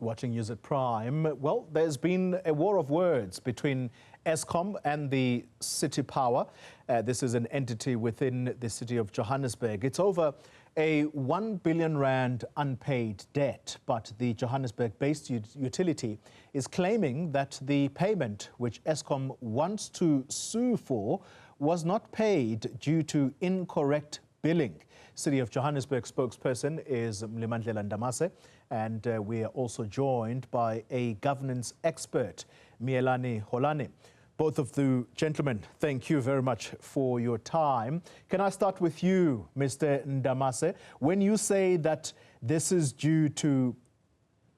Watching News at Prime. Well, there's been a war of words between Eskom and the City Power. This is an entity within the city of Johannesburg. It's over a 1 billion rand unpaid debt, but the Johannesburg-based utility is claiming that the payment, which Eskom wants to sue for, was not paid due to incorrect billing. City of Johannesburg spokesperson is Mlimandlela Ndamase, and we are also joined by a governance expert, Miyelani Holeni. Both of the gentlemen, thank you very much for your time. Can I start with you, Mr. Ndamase? When you say that this is due to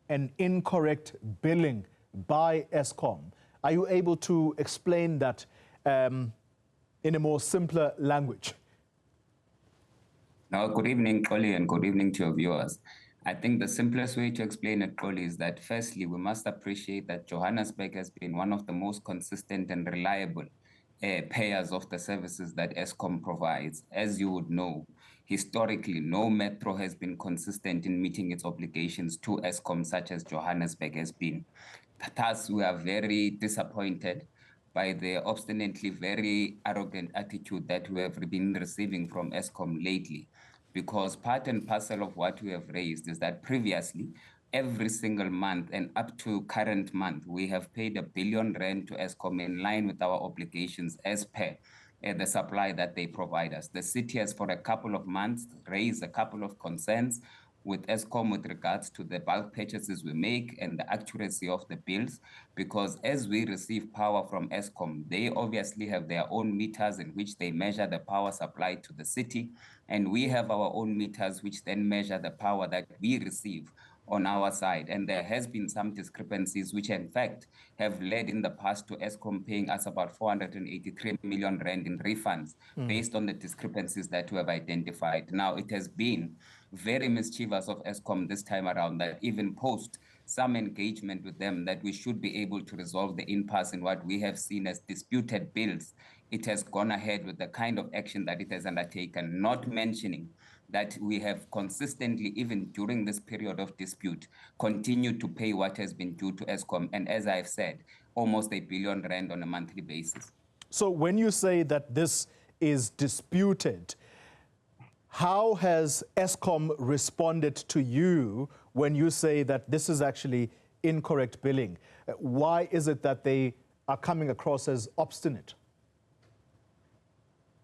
an incorrect billing by Eskom, are you able to explain that in a more simpler language? Now, good evening, Xoli, and good evening to your viewers. I think the simplest way to explain it, Xoli, is that firstly, we must appreciate that Johannesburg has been one of the most consistent and reliable payers of the services that Eskom provides. As you would know, historically, no metro has been consistent in meeting its obligations to Eskom, such as Johannesburg has been. Thus, we are very disappointed by the obstinately very arrogant attitude that we have been receiving from Eskom lately. Because part and parcel of what we have raised is that previously, every single month and up to current month, we have paid R1 billion to Eskom in line with our obligations as per the supply that they provide us. The city has for a couple of months raised a couple of concerns with Eskom with regards to the bulk purchases we make and the accuracy of the bills, because as we receive power from Eskom, they obviously have their own meters in which they measure the power supply to the city, and we have our own meters which then measure the power that we receive on our side. And there has been some discrepancies which in fact have led in the past to Eskom paying us about 483 million rand in refunds based on the discrepancies that we have identified. Now, it has been very mischievous of Eskom this time around that even post some engagement with them that we should be able to resolve the impasse in what we have seen as disputed bills, it has gone ahead with the kind of action that it has undertaken, not mentioning that we have consistently, even during this period of dispute, continued to pay what has been due to Eskom, and as I've said, almost R1 billion on a monthly basis. So when you say that this is disputed, how has Eskom responded to you when you say that this is actually incorrect billing? Why is it that they are coming across as obstinate?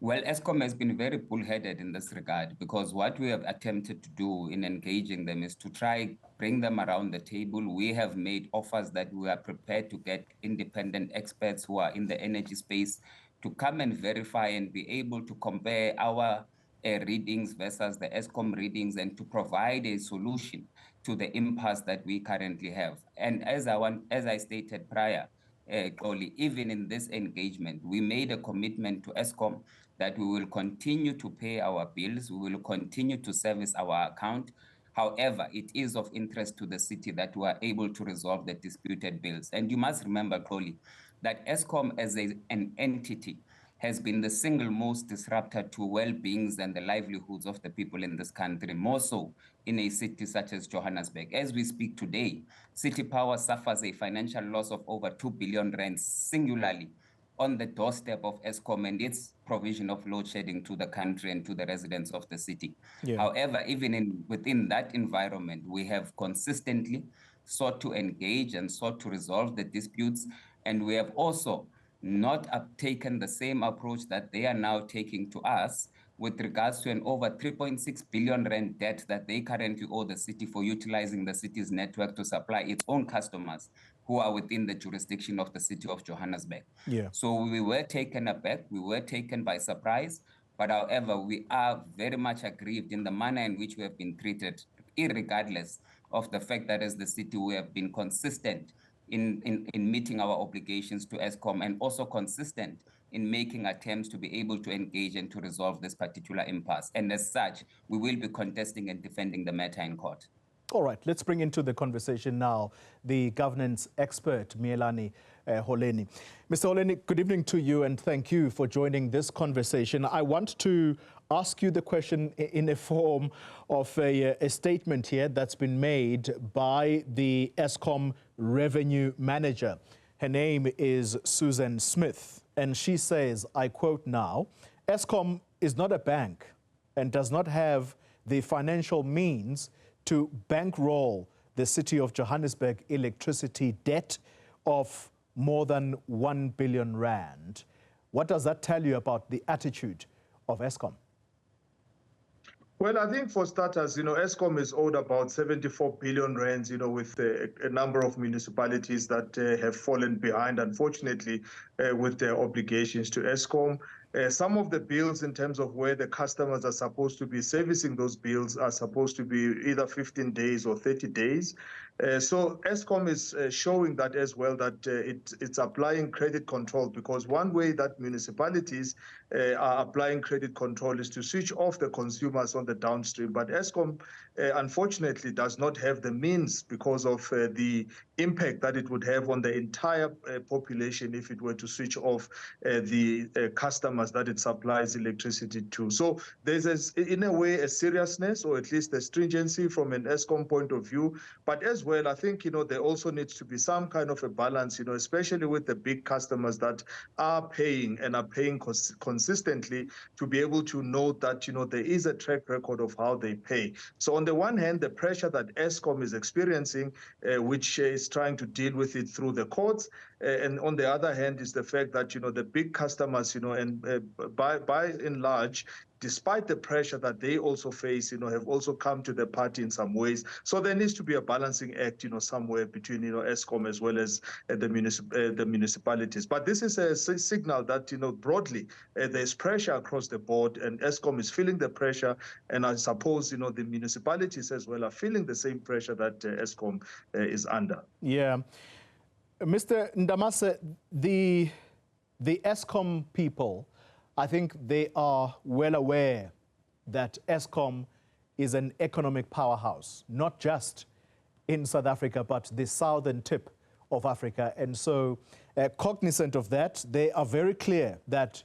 Well, Eskom has been very bullheaded in this regard, because what we have attempted to do in engaging them is to try bring them around the table. We have made offers that we are prepared to get independent experts who are in the energy space to come and verify and be able to compare our readings versus the Eskom readings and to provide a solution to the impasse that we currently have. And as I stated prior, Xoli, even in this engagement, we made a commitment to Eskom that we will continue to pay our bills, we will continue to service our account. However, it is of interest to the city that we are able to resolve the disputed bills. And you must remember, Xoli, that Eskom as an entity has been the single most disruptor to well-beings and the livelihoods of the people in this country, more so in a city such as Johannesburg. As we speak today, City Power suffers a financial loss of over 2 billion rand singularly on the doorstep of Eskom and its provision of load shedding to the country and to the residents of the city. Yeah. However, even within that environment, we have consistently sought to engage and sought to resolve the disputes, and we have also not taken the same approach that they are now taking to us with regards to an over 3.6 billion rand debt that they currently owe the city for utilizing the city's network to supply its own customers who are within the jurisdiction of the city of Johannesburg. Yeah. So we were taken aback, we were taken by surprise, but however, we are very much aggrieved in the manner in which we have been treated, irregardless of the fact that as the city we have been consistent in meeting our obligations to Eskom and also consistent in making attempts to be able to engage and to resolve this particular impasse. And as such, we will be contesting and defending the matter in court. All right, let's bring into the conversation now the governance expert, Miyelani Holeni. Mr. Holeni, good evening to you and thank you for joining this conversation. I want to ask you the question in a form of a statement here that's been made by the Eskom revenue manager. Her name is Susan Smith, and she says, I quote now, Eskom is not a bank and does not have the financial means to bankroll the city of Johannesburg electricity debt of more than 1 billion rand. What does that tell you about the attitude of Eskom? Well, I think for starters, Eskom is owed about 74 billion rands, with a number of municipalities that have fallen behind, unfortunately, with their obligations to Eskom. Some of the bills in terms of where the customers are supposed to be servicing those bills are supposed to be either 15 days or 30 days. So Eskom is showing that as well, that it's applying credit control, because one way that municipalities are applying credit control is to switch off the consumers on the downstream. But Eskom, unfortunately, does not have the means because of the impact that it would have on the entire population if it were to switch off the customers that it supplies electricity to. So there's, in a way, a seriousness, or at least a stringency from an Eskom point of view. But as well, I think, there also needs to be some kind of a balance, especially with the big customers that are paying and are paying consistently, to be able to know that, there is a track record of how they pay. So on the one hand, the pressure that Eskom is experiencing, which is trying to deal with it through the courts, and on the other hand is the fact that, the big customers, and by and large, despite the pressure that they also face, have also come to the party in some ways. So there needs to be a balancing act, somewhere between, Eskom as well as the municipalities. But this is a signal that, broadly, there's pressure across the board, and Eskom is feeling the pressure. And I suppose, the municipalities as well are feeling the same pressure that Eskom is under. Yeah. Mr. Ndamase, the Eskom people, I think they are well aware that Eskom is an economic powerhouse, not just in South Africa, but the southern tip of Africa. And so, cognizant of that, they are very clear that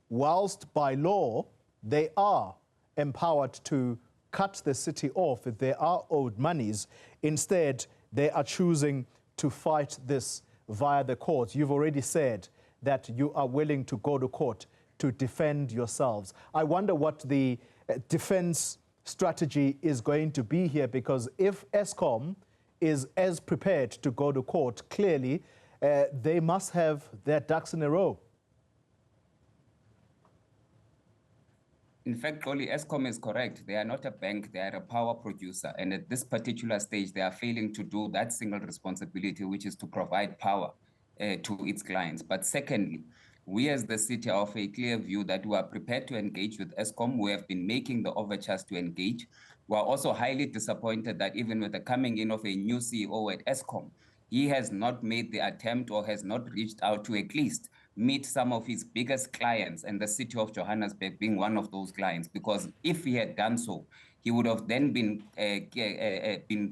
whilst by law they are empowered to cut the city off if they are owed monies, instead they are choosing to fight this via the courts. You've already said that you are willing to go to court to defend yourselves. I wonder what the defense strategy is going to be here, because if Eskom is as prepared to go to court, clearly they must have their ducks in a row. In fact, only Eskom is correct. They are not a bank, they are a power producer. And at this particular stage, they are failing to do that single responsibility, which is to provide power to its clients. But secondly, we as the city are of a clear view that we are prepared to engage with Eskom. We have been making the overtures to engage. We are also highly disappointed that even with the coming in of a new CEO at Eskom, he has not made the attempt or has not reached out to at least meet some of his biggest clients, and the city of Johannesburg being one of those clients. Because if he had done so, he would have then been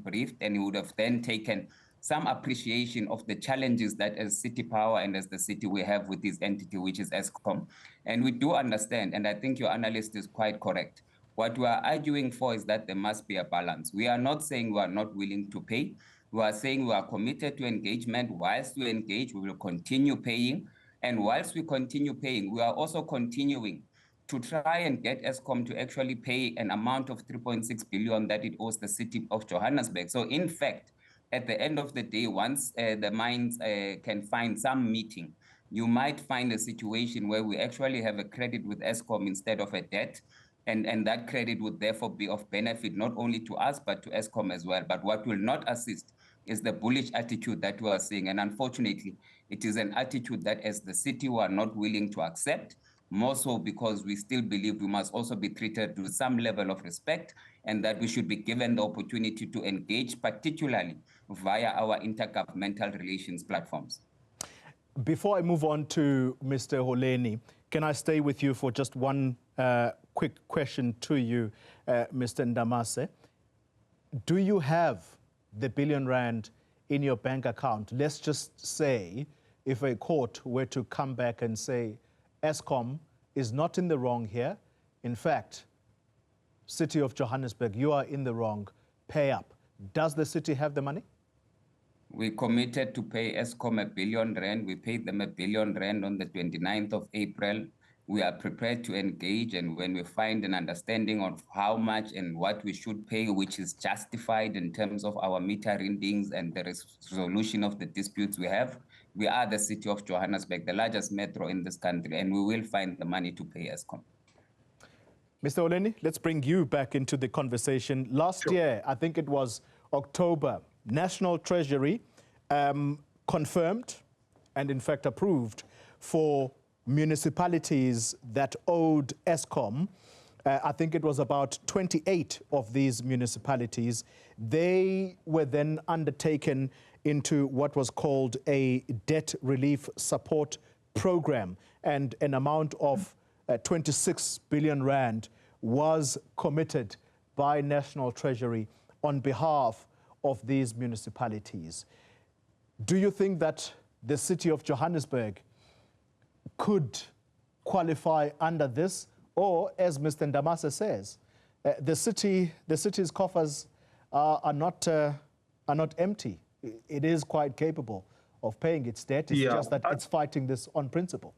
briefed, and he would have then taken some appreciation of the challenges that as City Power and as the city we have with this entity, which is Eskom. And we do understand, and I think your analyst is quite correct. What we are arguing for is that there must be a balance. We are not saying we are not willing to pay. We are saying we are committed to engagement. Whilst we engage, we will continue paying. And whilst we continue paying, we are also continuing to try and get Eskom to actually pay an amount of 3.6 billion that it owes the city of Johannesburg. So in fact, at the end of the day, once the minds can find some meeting, you might find a situation where we actually have a credit with Eskom instead of a debt. And that credit would therefore be of benefit not only to us, but to Eskom as well. But what will not assist is the bullish attitude that we are seeing. And unfortunately, it is an attitude that as the city we are not willing to accept, more so because we still believe we must also be treated with some level of respect, and that we should be given the opportunity to engage, particularly via our intergovernmental relations platforms. Before I move on to Mr. Holeni, can I stay with you for just one quick question to you, Mr. Ndamase? Do you have the billion rand in your bank account. Let's just say if a court were to come back and say, Eskom is not in the wrong here. In fact, City of Johannesburg, you are in the wrong, pay up. Does the city have the money? We committed to pay Eskom R1 billion. We paid them R1 billion on the 29th of April. We are prepared to engage, and when we find an understanding of how much and what we should pay, which is justified in terms of our meter readings and the resolution of the disputes we have, we are the City of Johannesburg, the largest metro in this country, and we will find the money to pay Eskom. Mr. Holeni, let's bring you back into the conversation. Last year, I think it was October, National Treasury confirmed and in fact approved for municipalities that owed Eskom. I think it was about 28 of these municipalities. They were then undertaken into what was called a debt relief support program, and an amount of 26 billion rand was committed by National Treasury on behalf of these municipalities. Do you think that the City of Johannesburg could qualify under this? Or, as Mr. Ndamase says, the city's coffers are not empty. It is quite capable of paying its debt. It's just that it's fighting this on principle.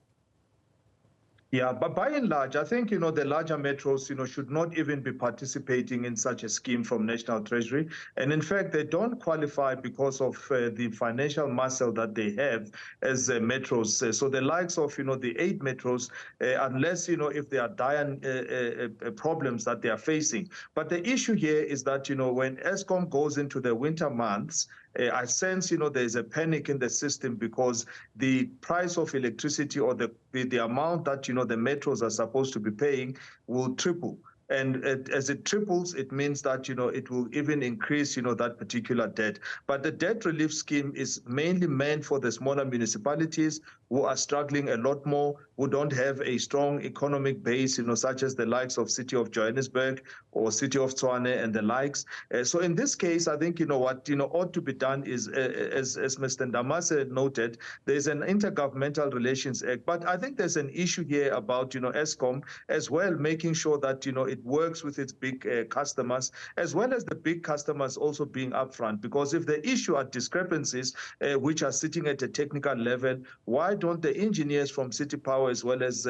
Yeah, but by and large, I think, the larger metros, should not even be participating in such a scheme from National Treasury. And in fact, they don't qualify because of the financial muscle that they have as metros. So the likes of, the 8 metros, unless, if there are dire problems that they are facing. But the issue here is that, when Eskom goes into the winter months, I sense, there's a panic in the system because the price of electricity or the amount that, the metros are supposed to be paying will triple. And as it triples, it means that, it will even increase, that particular debt. But the debt relief scheme is mainly meant for the smaller municipalities who are struggling a lot more, who don't have a strong economic base, such as the likes of City of Johannesburg or City of Tshwane and the likes. So in this case, I think, what, ought to be done is, as Mr. Ndamase noted, there's an Intergovernmental Relations Act. But I think there's an issue here about, Eskom as well, making sure that, it works with its big customers, as well as the big customers also being upfront. Because if the issue are discrepancies, which are sitting at a technical level, why don't the engineers from City Power as well as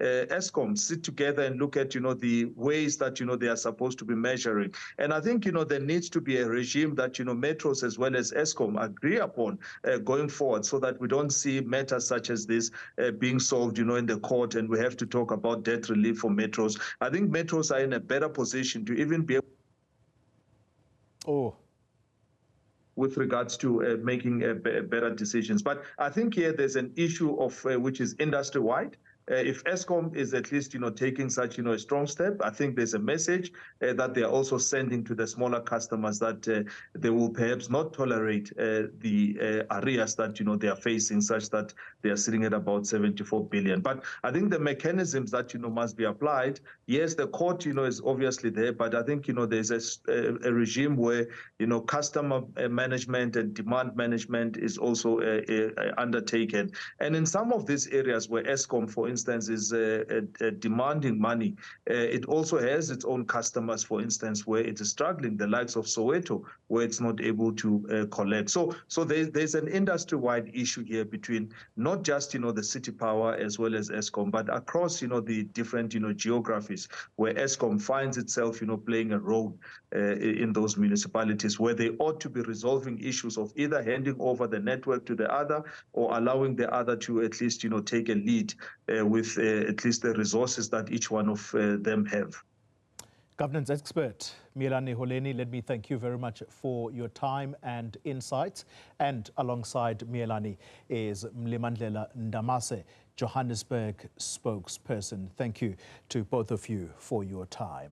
Eskom sit together and look at, the ways that, they are supposed to be measuring? And I think, there needs to be a regime that, metros as well as Eskom agree upon going forward, so that we don't see matters such as this being solved, in the court, and we have to talk about debt relief for metros. I think metros are in a better position to even be able with regards to making better decisions. But I think here there's an issue of which is industry-wide. If Eskom is at least, taking such, a strong step, I think there's a message that they are also sending to the smaller customers that they will perhaps not tolerate the arrears that, they are facing, such that they are sitting at about 74 billion. But I think the mechanisms that, must be applied, yes, the court, is obviously there, but I think, there's a regime where, customer management and demand management is also undertaken. And in some of these areas where Eskom, for instance, is demanding money, it also has its own customers, for instance, where it is struggling, the likes of Soweto, where it's not able to collect. So there's an industry-wide issue here between not just, the City Power as well as Eskom, but across, the different, geographies where Eskom finds itself, playing a role in those municipalities where they ought to be resolving issues of either handing over the network to the other or allowing the other to at least, take a lead with at least the resources that each one of them have. Governance expert Miyelani Holeni, let me thank you very much for your time and insights. And alongside Miyelani is Mlimandlela Ndamase, Johannesburg spokesperson. Thank you to both of you for your time.